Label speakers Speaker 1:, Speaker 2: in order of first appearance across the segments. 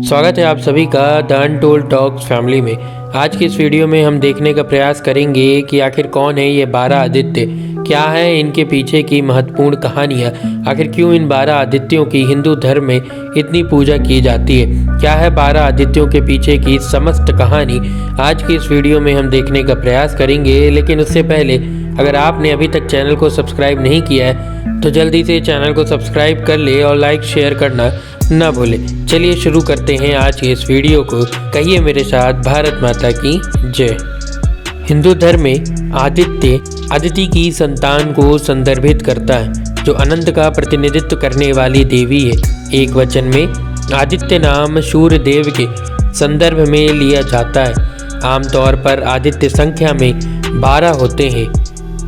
Speaker 1: स्वागत है आप सभी का द अनटोल्ड टॉक्स फैमिली में। आज की इस वीडियो में हम देखने का प्रयास करेंगे कि आखिर कौन है ये 12 आदित्य, क्या है इनके पीछे की महत्वपूर्ण कहानियाँ, आखिर क्यों इन 12 आदित्यों की हिंदू धर्म में इतनी पूजा की जाती है, क्या है 12 आदित्यों के पीछे की समस्त कहानी। आज की इस वीडियो में हम देखने का प्रयास करेंगे, लेकिन उससे पहले अगर आपने अभी तक चैनल को सब्सक्राइब नहीं किया है तो जल्दी से चैनल को सब्सक्राइब कर ले और लाइक शेयर करना ना भूले। चलिए शुरू करते हैं आज के इस वीडियो को। कहिए मेरे साथ भारत माता की जय। हिंदू धर्म में आदित्य अदिति की संतान को संदर्भित करता है, जो अनंत का प्रतिनिधित्व करने वाली देवी है। एक वचन में आदित्य नाम सूर्य देव के संदर्भ में लिया जाता है। आमतौर पर आदित्य संख्या में 12 होते हैं।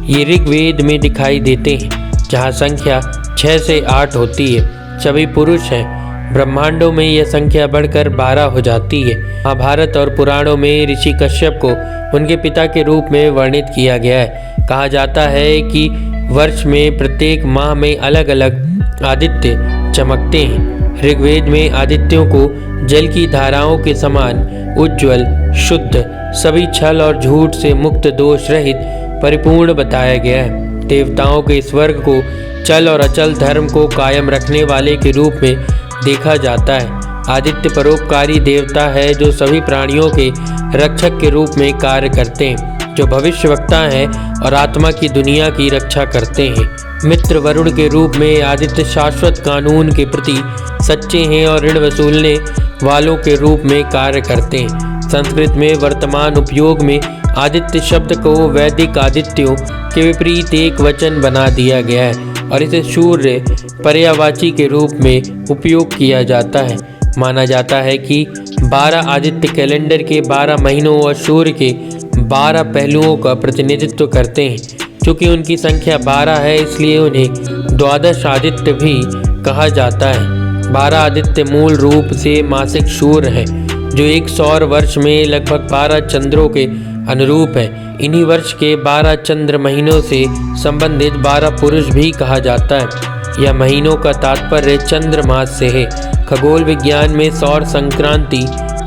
Speaker 1: ये ऋग्वेद में दिखाई देते हैं, जहाँ संख्या 6 से 8 होती है। सभी पुरुष हैं। ब्रह्मांडों में यह संख्या बढ़कर 12 हो जाती है। महाभारत और पुराणों में ऋषि कश्यप को उनके पिता के रूप में वर्णित किया गया है। कहा जाता है कि वर्ष में प्रत्येक माह में अलग अलग आदित्य चमकते हैं। ऋग्वेद में आदित्यों को जल की धाराओं के समान उज्ज्वल, शुद्ध, सभी छल और झूठ से मुक्त, दोष रहित, परिपूर्ण बताया गया है। देवताओं के इस वर्ग को चल और अचल धर्म को कायम रखने वाले के रूप में देखा जाता है। आदित्य परोपकारी देवता है, जो सभी प्राणियों के रक्षक के रूप में कार्य करते हैं, जो भविष्यवक्ता हैं और आत्मा की दुनिया की रक्षा करते हैं। मित्र वरुण के रूप में आदित्य शाश्वत कानून के प्रति सच्चे हैं और ऋण वसूलने वालों के रूप में कार्य करते हैं। संस्कृत में वर्तमान उपयोग में आदित्य शब्द को वैदिक आदित्यों के विपरीत एक वचन बना दिया गया है और इसे सूर्य पर्यायवाची के रूप में उपयोग किया जाता है। माना जाता है कि 12 आदित्य कैलेंडर के 12 महीनों और सूर्य के 12 पहलुओं का प्रतिनिधित्व करते हैं। चूँकि उनकी संख्या 12 है, इसलिए उन्हें द्वादश आदित्य भी कहा जाता है। 12 आदित्य मूल रूप से मासिक सूर्य है, जो एक सौर वर्ष में लगभग 12 चंद्रों के अनुरूप है। इन्हीं वर्ष के 12 चंद्र महीनों से संबंधित 12 पुरुष भी कहा जाता है। यह महीनों का तात्पर्य चंद्रमास से है। खगोल विज्ञान में सौर संक्रांति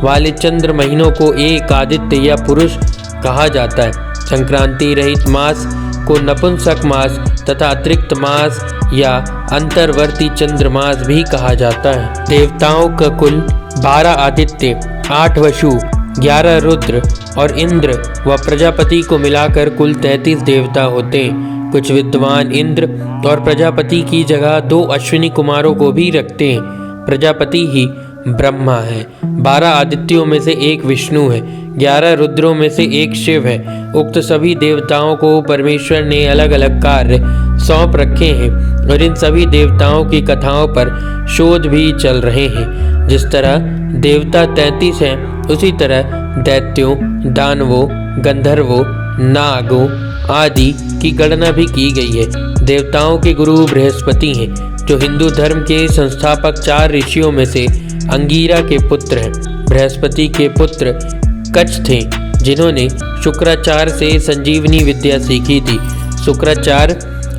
Speaker 1: वाले चंद्र महीनों को एक आदित्य या पुरुष कहा जाता है। संक्रांति रहित मास को नपुंसक मास तथा अतिरिक्त मास या अंतर्वर्ती चंद्रमास भी कहा जाता है। देवताओं का कुल 12 आदित्य, 8 वसु, 11 रुद्र और इंद्र व प्रजापति को मिलाकर कुल 33 देवता होते हैं। कुछ विद्वान इंद्र और प्रजापति की जगह 2 अश्विनी कुमारों को भी रखते हैं। प्रजापति ही ब्रह्मा है। 12 आदित्यों में से एक विष्णु है। 11 रुद्रों में से एक शिव है। उक्त सभी देवताओं को परमेश्वर ने अलग अलग कार्य सौंप रखे हैं और इन सभी देवताओं की कथाओं पर शोध भी चल रहे हैं। जिस तरह देवता 33 हैं, उसी तरह दैत्यों, दानवों, गंधर्वों, नागों आदि की गणना भी की गई है। देवताओं के गुरु बृहस्पति हैं, जो हिंदू धर्म के संस्थापक 4 ऋषियों में से अंगीरा के पुत्र हैं। बृहस्पति के पुत्र कच्छ थे, जिन्होंने शुक्राचार्य से संजीवनी विद्या सीखी थी। शुक्राचार्य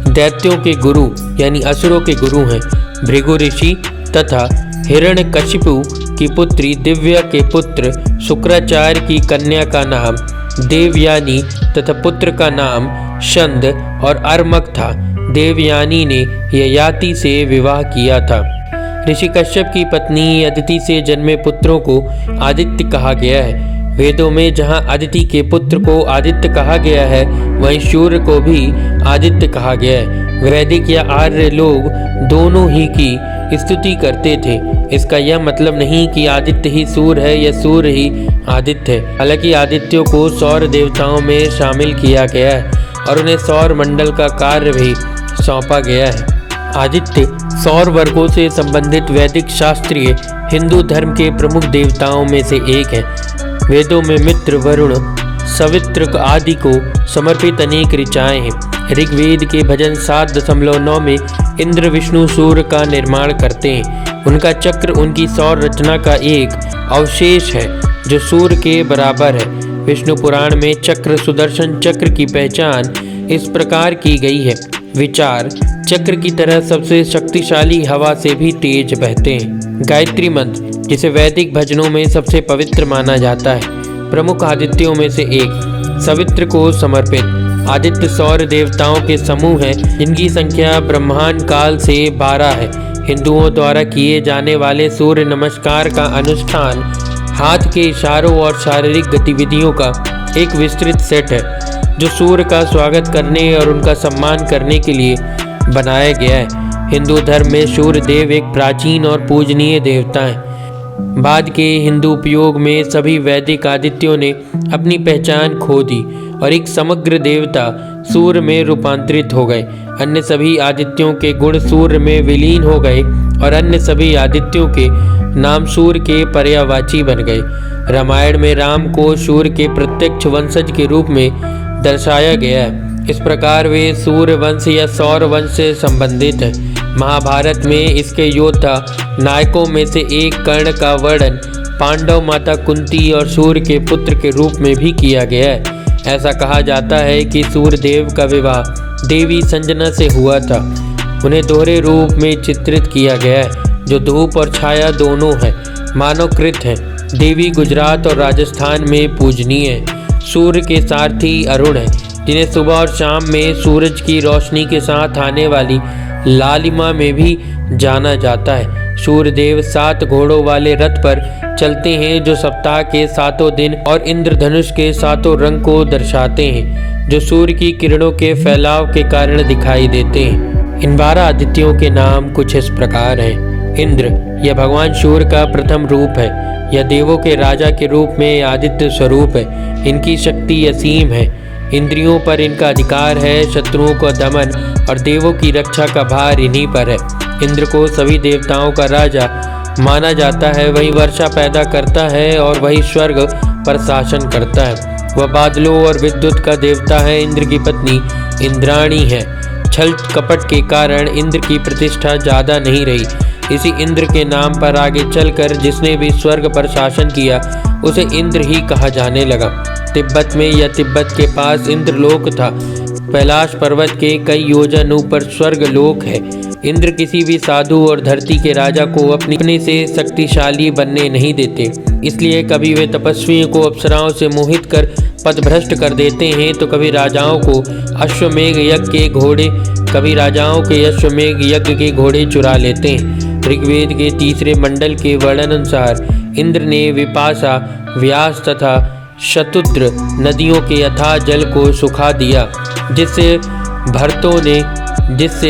Speaker 1: दैत्यों के गुरु यानी असुरों के गुरु हैं। भृगु ऋषि तथा हिरण्यकशिपु की पुत्री दिव्या के पुत्र शुक्राचार्य की कन्या का नाम देवयानी तथा पुत्र का नाम शंद और अर्मक था। देवयानी ने ययाति से विवाह किया था। ऋषि कश्यप की पत्नी अदिति से जन्मे पुत्रों को आदित्य कहा गया है। वेदों में जहाँ अदिति के पुत्र को आदित्य कहा गया है, वहीं सूर्य को भी आदित्य कहा गया है। वैदिक या आर्य लोग दोनों ही की स्तुति करते थे। इसका यह मतलब नहीं कि आदित्य ही सूर्य है या सूर्य ही आदित्य है। हालांकि आदित्यों को सौर देवताओं में शामिल किया गया है और उन्हें सौर मंडल का कार्य भी सौंपा गया है। आदित्य सौर वर्गों से संबंधित वैदिक शास्त्रीय हिंदू धर्म के प्रमुख देवताओं में से एक है। वेदों में मित्र, वरुण, सवित्र आदि को समर्पित अनेक ऋचाएँ हैं। ऋग्वेद के भजन 7.9 में इंद्र, विष्णु, सूर्य का निर्माण करते हैं। उनका चक्र उनकी सौर रचना का एक अवशेष है, जो सूर्य के बराबर है। विष्णु पुराण में चक्र, सुदर्शन चक्र की पहचान इस प्रकार की गई है। विचार चक्र की तरह सबसे शक्तिशाली हवा से भी तेज बहते हैं। गायत्री मंत्र जिसे वैदिक भजनों में सबसे पवित्र माना जाता है। प्रमुख आदित्यों में से एक सवित्र को समर्पित आदित्य सौर देवताओं के समूह हैं, जिनकी संख्या ब्रह्मांड काल से 12 है। हिंदुओं द्वारा किए जाने वाले सूर्य नमस्कार का अनुष्ठान हाथ के इशारों और शारीरिक गतिविधियों का एक विस्तृत सेट है, जो सूर्य का स्वागत करने और उनका सम्मान करने के लिए बनाया गया है। हिंदू धर्म में सूर्य देव एक प्राचीन और पूजनीय देवता हैं। बाद के हिंदू उपयोग में सभी वैदिक आदित्यों ने अपनी पहचान खो दी और एक समग्र देवता सूर्य में रूपांतरित हो गए। अन्य सभी आदित्यों के गुण सूर्य में विलीन हो गए और अन्य सभी आदित्यों के नाम सूर्य के पर्यायवाची बन गए। रामायण में राम को सूर्य के प्रत्यक्ष वंशज के रूप में दर्शाया गया है। इस प्रकार वे सूर्य वंश या सौर वंश से संबंधित हैं। महाभारत में इसके योद्धा नायकों में से एक कर्ण का वर्णन पांडव माता कुंती और सूर्य के पुत्र के रूप में भी किया गया है। ऐसा कहा जाता है कि सूर्य देव का विवाह देवी संजना से हुआ था। उन्हें दोहरे रूप में चित्रित किया गया है, जो धूप और छाया दोनों है, मानवकृत है। देवी गुजरात और राजस्थान में पूजनीय है। सूर्य के सारथी अरुण है, जिन्हें सुबह और शाम में सूरज की रोशनी के साथ आने वाली लालिमा में भी जाना जाता है। सूर्य देव 7 घोड़ों वाले रथ पर चलते हैं, जो सप्ताह के 7 दिन और इंद्रधनुष के 7 रंग को दर्शाते हैं, जो सूर्य की किरणों के फैलाव के कारण दिखाई देते हैं। इन 12 आदित्यों के नाम कुछ इस प्रकार हैं। इंद्र, यह भगवान सूर्य का प्रथम रूप है। यह देवों के राजा के रूप में आदित्य स्वरूप है। इनकी शक्ति असीम है। इंद्रियों पर इनका अधिकार है। शत्रुओं का दमन और देवों की रक्षा का भार इन्हीं पर है। इंद्र को सभी देवताओं का राजा माना जाता है। वही वर्षा पैदा करता है और वही स्वर्ग पर शासन करता है। वह बादलों और विद्युत का देवता है। इंद्र की पत्नी इंद्राणी है। छल कपट के कारण इंद्र की प्रतिष्ठा ज़्यादा नहीं रही। इसी इंद्र के नाम पर आगे चलकर जिसने भी स्वर्ग पर शासन किया उसे इंद्र ही कहा जाने लगा। तिब्बत में या तिब्बत के पास इंद्रलोक था। कैलाश पर्वत के कई योजन ऊपर स्वर्ग लोक है। इंद्र किसी भी साधु और धरती के राजा को अपने से शक्तिशाली बनने नहीं देते। इसलिए कभी वे तपस्वियों को अप्सराओं से मोहित कर पथभ्रष्ट कर देते हैं, तो कभी राजाओं को अश्वमेघ यज्ञ के घोड़े चुरा लेते हैं। ऋग्वेद के 3 मंडल के वर्णन अनुसार इंद्र ने विपाशा, व्यास तथा शतुद्र नदियों के अथाह जल को सुखा दिया, जिससे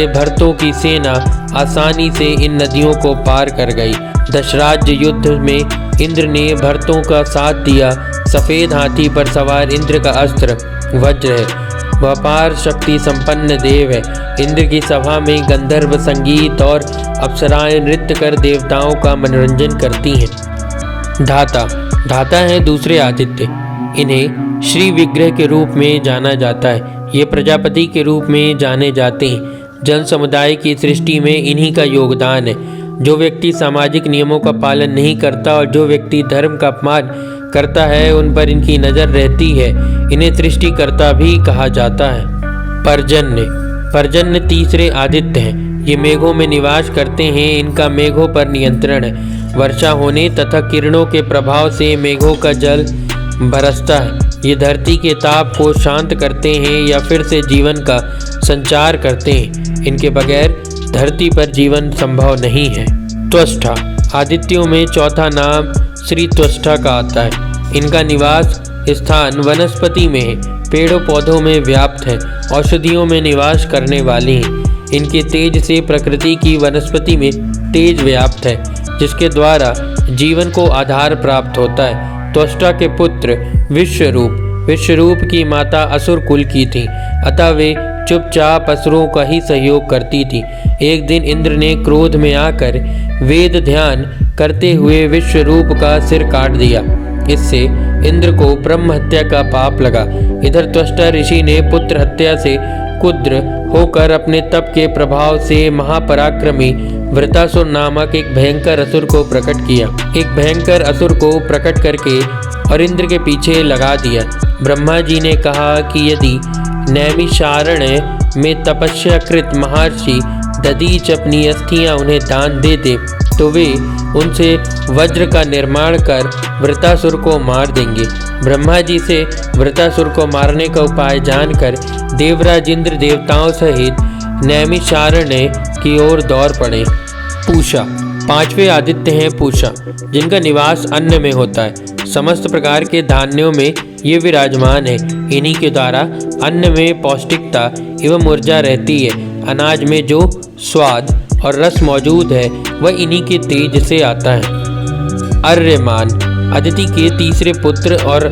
Speaker 1: भरतों की सेना आसानी से इन नदियों को पार कर गई। दशराज्य युद्ध में इंद्र ने भरतों का साथ दिया। सफ़ेद हाथी पर सवार इंद्र का अस्त्र वज्र है। वह अपार शक्ति संपन्न देव है। इंद्र की सभा में गंधर्व संगीत और अप्सराएं नृत्य कर देवताओं का मनोरंजन करती हैं। धाता है दूसरे आदित्य। इन्हें श्री विग्रह के रूप में जाना जाता है। ये प्रजापति के रूप में जाने जाते हैं। जन समुदाय की सृष्टि में इन्हीं का योगदान है। जो व्यक्ति सामाजिक नियमों का पालन नहीं करता और जो व्यक्ति धर्म का अपमान करता है, उन पर इनकी नज़र रहती है। इन्हें सृष्टिकर्ता भी कहा जाता है। पर्जन्य तीसरे आदित्य हैं। ये मेघों में निवास करते हैं। इनका मेघों पर नियंत्रण है। वर्षा होने तथा किरणों के प्रभाव से मेघों का जल बरसता है। ये धरती के ताप को शांत करते हैं या फिर से जीवन का संचार करते हैं। इनके बगैर धरती पर जीवन संभव नहीं है। त्वष्टा, आदित्यों में चौथा नाम श्री त्वष्टा का आता है। इनका निवास स्थान वनस्पति में है। पेड़ों पौधों में व्याप्त है। औषधियों में निवास करने वाले हैं। इनके तेज से प्रकृति की वनस्पति में तेज व्याप्त है, जिसके द्वारा जीवन को आधार प्राप्त होता है। त्वष्टा के पुत्र विश्वरूप की माता असुर कुल की थी, अतः वे चुपचाप असुरों का ही सहयोग करती थी। एक दिन इंद्र ने क्रोध में आकर वेद ध्यान करते हुए विश्वरूप का सिर काट दिया। इससे इंद्र को ब्रह्म हत्या का पाप लगा। इधर त्वष्टा ऋषि ने पुत्र हत्या से कुद्र होकर अपने तप के प्रभाव से महापराक्रमी वृतासुर नामक एक भयंकर असुर को प्रकट करके और इंद्र के पीछे लगा दिया। ब्रह्मा जी ने कहा कि यदि नैमिषारण्य में तपस्या कृत महर्षि दधीच अपनी अस्थियां उन्हें दान दे दे तो वे उनसे वज्र का निर्माण कर वृत्रासुर को मार देंगे। ब्रह्मा जी से वृत्रासुर को मारने का उपाय जानकर देवराज इंद्र देवताओं सहित नैमिषारण्य की ओर दौड़ पड़े। पूषा, पांचवें आदित्य हैं पूषा, जिनका निवास अन्न में होता है। समस्त प्रकार के धान्यों में ये विराजमान है। इन्हीं के द्वारा अन्न में पौष्टिकता एवं ऊर्जा रहती है। अनाज में जो स्वाद और रस मौजूद है वह इन्हीं के तेज से आता है। अर्यमान, अदिति के तीसरे पुत्र और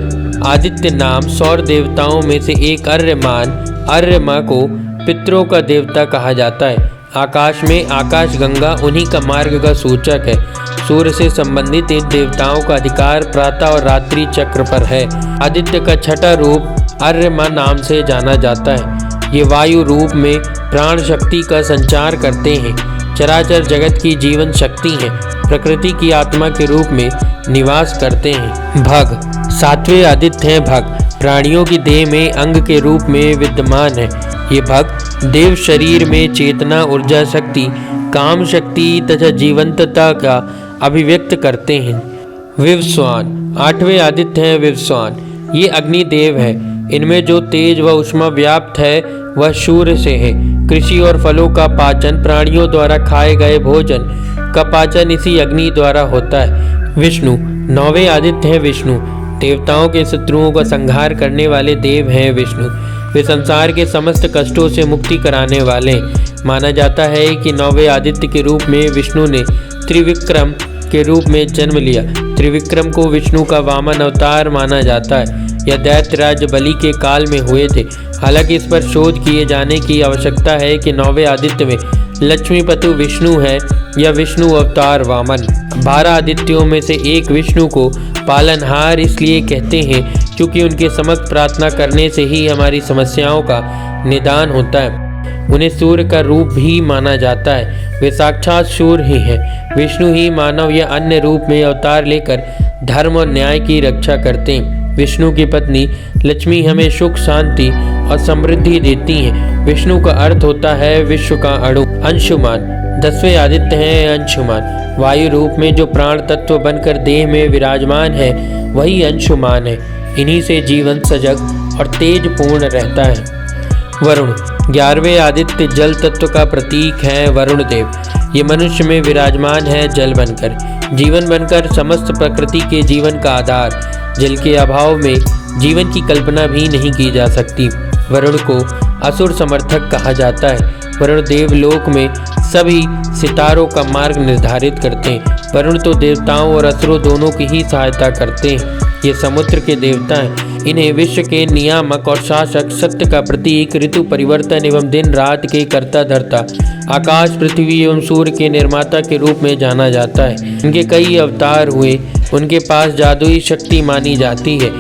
Speaker 1: आदित्य नाम सौर देवताओं में से एक अर्यमान, अर्यमा को पितरों का देवता कहा जाता है। आकाश में आकाश गंगा उन्हीं का मार्ग का सूचक है। सूर्य से संबंधित इन देवताओं का अधिकार प्रातः और रात्रि चक्र पर है। आदित्य का छठा रूप अर्यमा नाम से जाना जाता है। ये वायु रूप में प्राण शक्ति का संचार करते हैं। चराचर जगत की जीवन शक्ति है। प्रकृति की आत्मा के रूप में निवास करते हैं। भग, सातवें आदित्य हैं भग, प्राणियों की देह में अंग के रूप में विद्यमान है। ये भग देव शरीर में चेतना, ऊर्जा शक्ति, काम शक्ति तथा जीवंतता का अभिव्यक्त करते हैं। विवस्वान, आठवें आदित्य हैं विवस्वान, ये अग्निदेव है। इनमें जो तेज व उष्मा व्याप्त है वह सूर्य से है। कृषि और फलों का पाचन, प्राणियों द्वारा खाए गए भोजन का पाचन इसी अग्नि द्वारा होता है। विष्णु, नौवें आदित्य हैं विष्णु, देवताओं के शत्रुओं का संहार करने वाले देव हैं विष्णु। वे संसार के समस्त कष्टों से मुक्ति कराने वाले। माना जाता है कि नौवें आदित्य के रूप में विष्णु ने त्रिविक्रम के रूप में जन्म लिया। त्रिविक्रम को विष्णु का वामन अवतार माना जाता है। यह दैत्यराज बलि के काल में हुए थे। हालांकि इस पर शोध किए जाने की आवश्यकता है कि नौवें आदित्य में लक्ष्मीपति विष्णु है या विष्णु अवतार वामन। 12 आदित्यों में से एक विष्णु को पालनहार इसलिए कहते हैं क्योंकि उनके समक्ष प्रार्थना करने से ही हमारी समस्याओं का निदान होता है। उन्हें सूर्य का रूप भी माना जाता है। वे साक्षात सूर्य ही हैं। विष्णु ही मानव या अन्य रूप में अवतार लेकर धर्म और न्याय की रक्षा करते हैं। विष्णु की पत्नी लक्ष्मी हमें सुख, शांति और समृद्धि देती हैं। विष्णु का अर्थ होता है विश्व का अणु। अंशुमान, 10वें आदित्य हैं अंशुमान, वायु रूप में जो प्राण तत्व बनकर देह में विराजमान है वही अंशुमान है। इन्हीं से जीवन सजग और तेज पूर्ण रहता है। वरुण, 11वें आदित्य जल तत्व का प्रतीक है वरुण देव। ये मनुष्य में विराजमान है जल बनकर, जीवन बनकर, समस्त प्रकृति के जीवन का आधार। जल के अभाव में जीवन की कल्पना भी नहीं की जा सकती। वरुण को असुर समर्थक कहा जाता है। वरुण देवलोक में सभी सितारों का मार्ग निर्धारित करते हैं। वरुण तो देवताओं और असुरों दोनों की ही सहायता करते हैं। ये समुद्र के देवता हैं। इन्हें विश्व के नियामक और शासक, सत्य का प्रतीक, ऋतु परिवर्तन एवं दिन रात के कर्ता धर्ता, आकाश, पृथ्वी एवं सूर्य के निर्माता के रूप में जाना जाता है। इनके कई अवतार हुए। उनके पास जादुई शक्ति मानी जाती है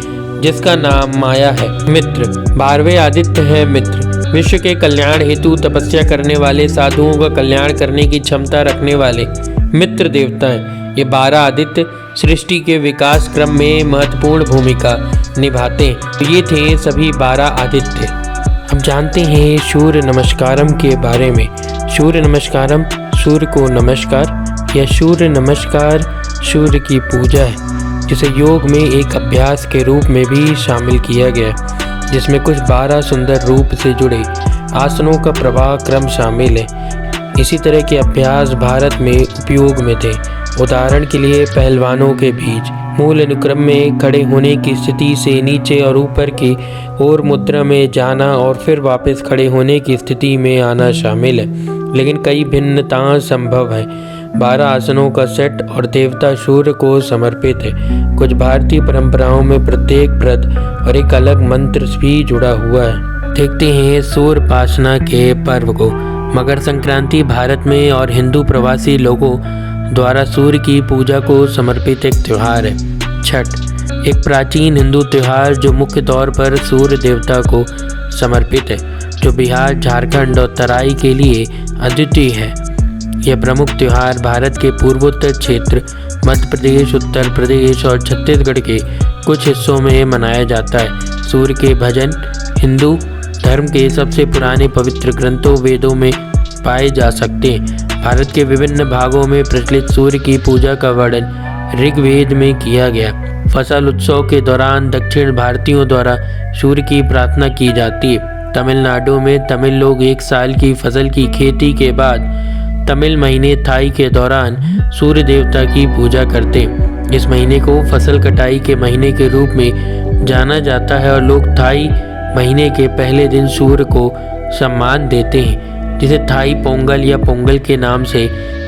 Speaker 1: जिसका नाम माया है। मित्र, 12वें आदित्य है मित्र, विश्व के कल्याण हेतु तपस्या करने वाले, साधुओं का कल्याण करने की क्षमता रखने वाले मित्र देवता हैं। ये 12 आदित्य सृष्टि के विकास क्रम में महत्वपूर्ण भूमिका निभाते हैं। ये थे सभी 12 आदित्य। अब जानते हैं सूर्य नमस्कारम के बारे में। सूर्य नमस्कारम सूर्य को नमस्कार या सूर्य नमस्कार सूर्य की पूजा है, जिसे योग में एक अभ्यास के रूप में भी शामिल किया गया, जिसमें कुछ 12 सुंदर रूप से जुड़े आसनों का प्रवाह क्रम शामिल है। इसी तरह के अभ्यास भारत में उपयोग में थे। उदाहरण के लिए पहलवानों के बीच मूल अनुक्रम में खड़े होने की स्थिति से नीचे और ऊपर की ओर मुद्रा में जाना और फिर वापस खड़े होने की स्थिति में आना शामिल है, लेकिन कई भिन्नताएं संभव हैं। 12 आसनों का सेट और देवता सूर्य को समर्पित है। कुछ भारतीय परंपराओं में प्रत्येक व्रत और एक अलग मंत्र भी जुड़ा हुआ है। देखते हैं सूर्योपासना के पर्व को। मकर संक्रांति भारत में और हिंदू प्रवासी लोगों द्वारा सूर्य की पूजा को समर्पित एक त्यौहार है। छठ, एक प्राचीन हिंदू त्यौहार जो मुख्य तौर पर सूर्य देवता को समर्पित है, जो बिहार, झारखंड और तराई के लिए अद्वितीय है। यह प्रमुख त्यौहार भारत के पूर्वोत्तर क्षेत्र, मध्य प्रदेश, उत्तर प्रदेश और छत्तीसगढ़ के कुछ हिस्सों में मनाया जाता है। सूर्य के भजन हिंदू धर्म के सबसे पुराने पवित्र ग्रंथों वेदों में पाए जा सकते हैं। भारत के विभिन्न भागों में प्रचलित सूर्य की पूजा का वर्णन ऋग्वेद में किया गया। फसल उत्सव के दौरान दक्षिण भारतीयों द्वारा सूर्य की प्रार्थना की जाती है। तमिलनाडु में तमिल लोग एक साल की फसल की खेती के बाद तमिल महीने थाई के दौरान सूर्य देवता की पूजा करते हैं। इस महीने को फसल कटाई के महीने के रूप में जाना जाता है और लोग थाई महीने के पहले दिन सूर्य को सम्मान देते हैं, जिसे थाई पोंगल या पोंगल के नाम से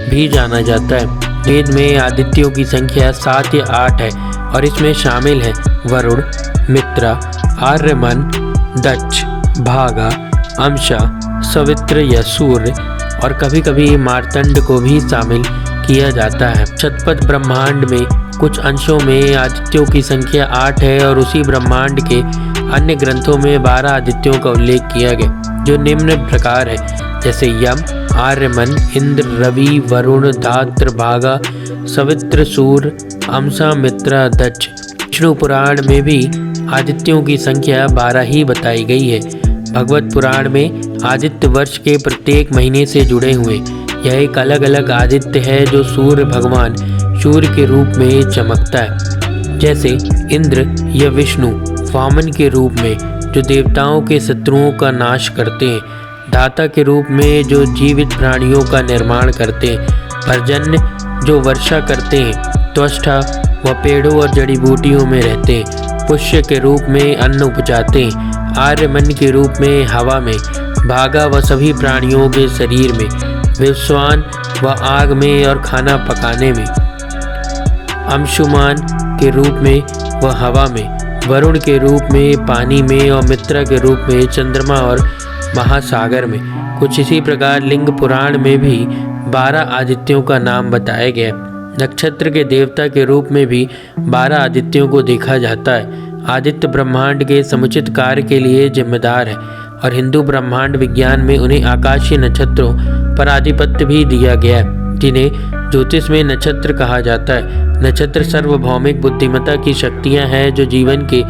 Speaker 1: भी जाना जाता है। वेद में आदित्यों की संख्या 7 या 8 है और इसमें शामिल हैं वरुण, मित्रा, आर्यमन, दक्ष, भागा, अंशा, सवित्र या सूर्य और कभी कभी मार्तंड को भी शामिल किया जाता है। शतपथ ब्रह्मांड में कुछ अंशों में आदित्यों की संख्या 8 है और उसी ब्रह्मांड के अन्य ग्रंथों में 12 आदित्यों का उल्लेख किया गया, जो निम्न प्रकार है, जैसे यम, आर्यमन, इंद्र, रवि, वरुण, धात्र, भागा, सवित्र, सूर्य, अंशा, मित्रा, दक्ष। विष्णु पुराण में भी आदित्यों की संख्या 12 ही बताई गई है। भगवत पुराण में आदित्य वर्ष के प्रत्येक महीने से जुड़े हुए यह एक अलग अलग आदित्य है जो सूर्य भगवान सूर्य के रूप में चमकता है। जैसे इंद्र या विष्णु वामन के रूप में जो देवताओं के शत्रुओं का नाश करते हैं, दाता के रूप में जो जीवित प्राणियों का निर्माण करते हैं, पर्जन्य जो वर्षा करते हैं, त्वष्टा व पेड़ों और जड़ी बूटियों में रहते हैं, पुष्य के रूप में अन्न उपजाते हैं, आर्यमन के रूप में हवा में, भागा व सभी प्राणियों के शरीर में, विश्वान व आग में और खाना पकाने में, अंशुमान के रूप में व हवा में, वरुण के रूप में पानी में और मित्रा के रूप में चंद्रमा और महासागर में। कुछ इसी प्रकार लिंग पुराण में भी 12 आदित्यों का नाम बताया गया। नक्षत्र के देवता के रूप में भी 12 आदित्यों को देखा जाता है। आदित्य ब्रह्मांड के समुचित कार्य के लिए जिम्मेदार है और हिंदू ब्रह्मांड विज्ञान में उन्हें आकाशीय नक्षत्रों पर आधिपत्य भी दिया गया है, जिन्हें ज्योतिष में नक्षत्र कहा जाता है। नक्षत्र सार्वभौमिक बुद्धिमत्ता की शक्तियां हैं जो जीवन के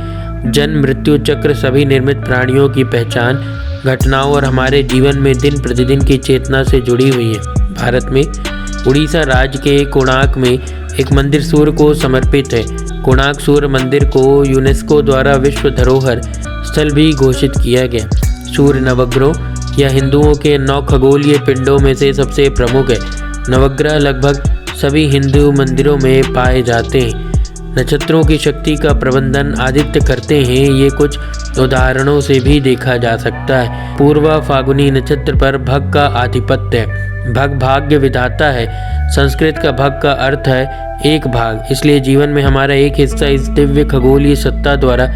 Speaker 1: जन्म मृत्यु चक्र, सभी निर्मित प्राणियों की पहचान, घटनाओं और हमारे जीवन में दिन प्रतिदिन की चेतना से जुड़ी हुई है। भारत में उड़ीसा राज्य के कोणार्क में एक मंदिर सूर्य को समर्पित है। कोणार्क सूर्य मंदिर को यूनेस्को द्वारा विश्व धरोहर स्थल भी घोषित किया गया। सूर्य नवग्रह या हिंदुओं के 9 खगोलीय पिंडों में से सबसे प्रमुख है। नवग्रह लगभग सभी हिंदू मंदिरों में पाए जाते हैं। नक्षत्रों की शक्ति का प्रबंधन आदित्य करते हैं। ये कुछ उदाहरणों से भी देखा जा सकता है। पूर्वा फागुनी नक्षत्र पर भग का आधिपत्य है। भग भाग्य विधाता है। संस्कृत का भग का अर्थ है एक भाग, इसलिए जीवन में हमारा एक हिस्सा इस दिव्य खगोलीय सत्ता द्वारा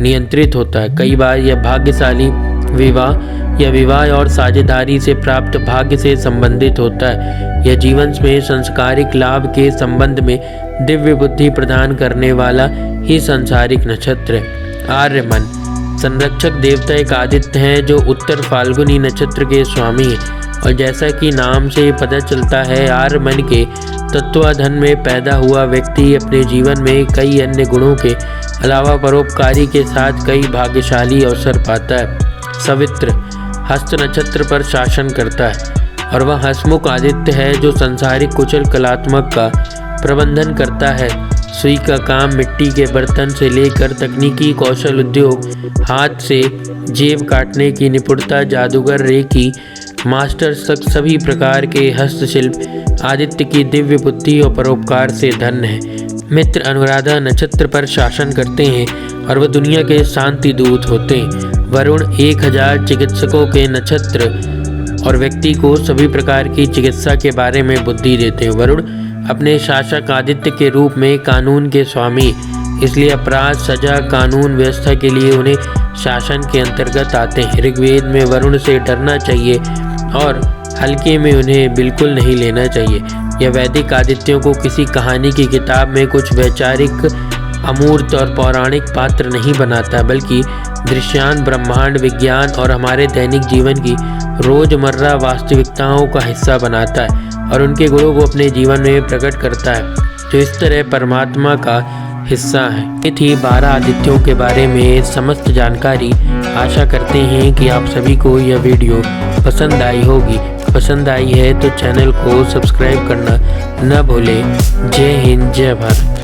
Speaker 1: नियंत्रित होता है। कई बार यह भाग्यशाली विवाह या विवाह और साझेदारी से प्राप्त भाग्य से संबंधित होता है। यह जीवन में संस्कारिक लाभ के संबंध में दिव्य बुद्धि प्रदान करने वाला ही संसारिक नक्षत्र है। आर्यमन संरक्षक देवता एक आदित्य है जो उत्तर फाल्गुनी नक्षत्र के स्वामी है और जैसा कि नाम से पता चलता है, आर्यमन के तत्वाधन में पैदा हुआ व्यक्ति अपने जीवन में कई अन्य गुणों के अलावा परोपकारी के साथ कई भाग्यशाली अवसर पाता है। सवित्र हस्त नक्षत्र पर शासन करता है और वह हसमुख आदित्य है जो संसारिक कुशल कलात्मक का प्रबंधन करता है। सुई का काम मिट्टी के बर्तन से लेकर तकनीकी कौशल उद्योग, हाथ से जेब काटने की निपुणता, जादूगर, रेकी मास्टर्स तक सभी प्रकार के हस्तशिल्प आदित्य की दिव्य बुद्धि और परोपकार से धन्य है। मित्र अनुराधा नक्षत्र पर शासन करते हैं और वह दुनिया के शांति दूत होते हैं। वरुण 1000 चिकित्सकों के नक्षत्र और व्यक्ति को सभी प्रकार की चिकित्सा के बारे में बुद्धि देते हैं। वरुण अपने शासक आदित्य के रूप में कानून के स्वामी, इसलिए अपराध, सजा, कानून व्यवस्था के लिए उन्हें शासन के अंतर्गत आते हैं। ऋग्वेद में वरुण से डरना चाहिए और हल्के में उन्हें बिल्कुल नहीं लेना चाहिए। यह वैदिक आदित्यों को किसी कहानी की किताब में कुछ वैचारिक, अमूर्त और पौराणिक पात्र नहीं बनाता, बल्कि दृश्यान ब्रह्मांड विज्ञान और हमारे दैनिक जीवन की रोजमर्रा वास्तविकताओं का हिस्सा बनाता है और उनके गुणों को अपने जीवन में प्रकट करता है, जो इस तरह परमात्मा का हिस्सा है। ये थी 12 आदित्यों के बारे में समस्त जानकारी। आशा करते हैं कि आप सभी को यह वीडियो पसंद आई होगी। पसंद आई है तो चैनल को सब्सक्राइब करना न भूलें। जय हिंद, जय भारत।